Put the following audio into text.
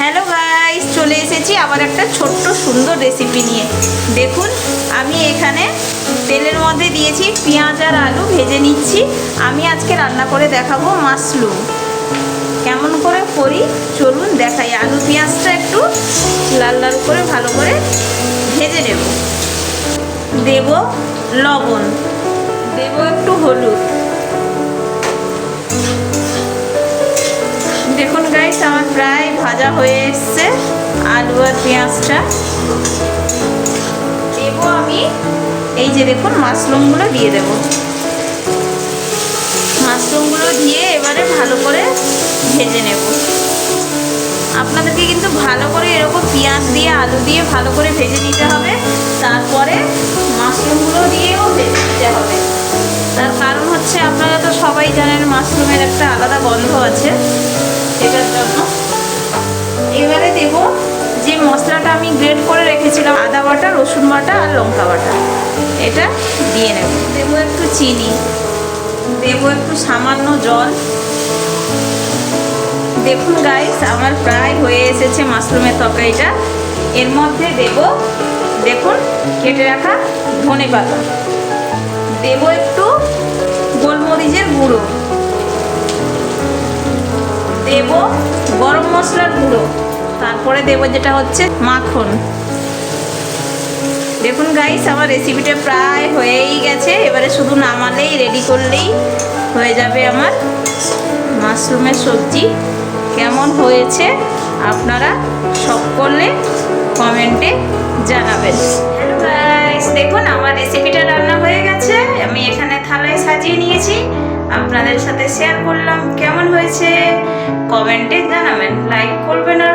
Hello guys, চলে এসেছি আবার একটা ছোট্ট সুন্দর রেসিপি নিয়ে। দেখুন, আমি এখানে তেলের মধ্যে দিয়েছি পেঁয়াজ আর আলু ভেজে নিচ্ছি। আমি আজকে রান্না করে দেখাবো মাশরুম। কেমন করে করি চলুন দেখাই। আলু পেঁয়াজটা একটু লাল লাল করে ভালো করে ভেজে নেব। দেব লবণ, দেব একটু হলুদ। দেখুন গাইস, আমার প্রায় ভাজা হয়ে এসছে আলু আর পেঁয়াজটা। দেব আমি এই যে দেখুন মাশরুমগুলো দিয়ে দেব। মাশরুমগুলো দিয়ে এবারে ভালো করে ভেজে নেব। আপনাদেরকে কিন্তু ভালো করে এরকম পেঁয়াজ দিয়ে আলু দিয়ে ভালো করে ভেজে নিতে হবে। তারপরে মাশরুমগুলো দিয়েও ভেজে নিতে হবে। তার কারণ হচ্ছে, আপনারা তো সবাই জানেন মাশরুমের একটা আলাদা গন্ধ আছে, সেটার জন্য। এবারে দেব যে মশলাটা আমি গ্রেট করে রেখেছিলাম, আদা বাটা, রসুন বাটা আর লঙ্কা বাটা, এটা দিয়ে নেব। দেব একটু চিনি, দেব একটু সামান্য জল। দেখুন গাইস, আমার প্রায় হয়ে এসেছে মাশরুমের তরকারিটা। এর মধ্যে দেব দেখুন কেটে রাখা ধনেপাতা, দেব একটু গোলমরিচের গুঁড়ো, দেব গরম মশলার গুঁড়ো, তারপরে দেব যেটা হচ্ছে মাখন। দেখুন গাইস, আমার রেসিপিটা প্রায় হয়েই গেছে। এবারে শুধু নামালেই, রেডি করলেই হয়ে যাবে আমার মাশরুমের সবজি। কেমন হয়েছে আপনারা সকলে কমেন্টে জানাবেন। হ্যালো গাইস, দেখুন আমার রেসিপিটা রান্না হয়ে গেছে। আমি এখানে থালায় সাজিয়ে নিয়েছি, আপনাদের সাথে শেয়ার করলাম। কেমন হয়েছে কমেন্টে জানাবেন, লাইক করবেন আর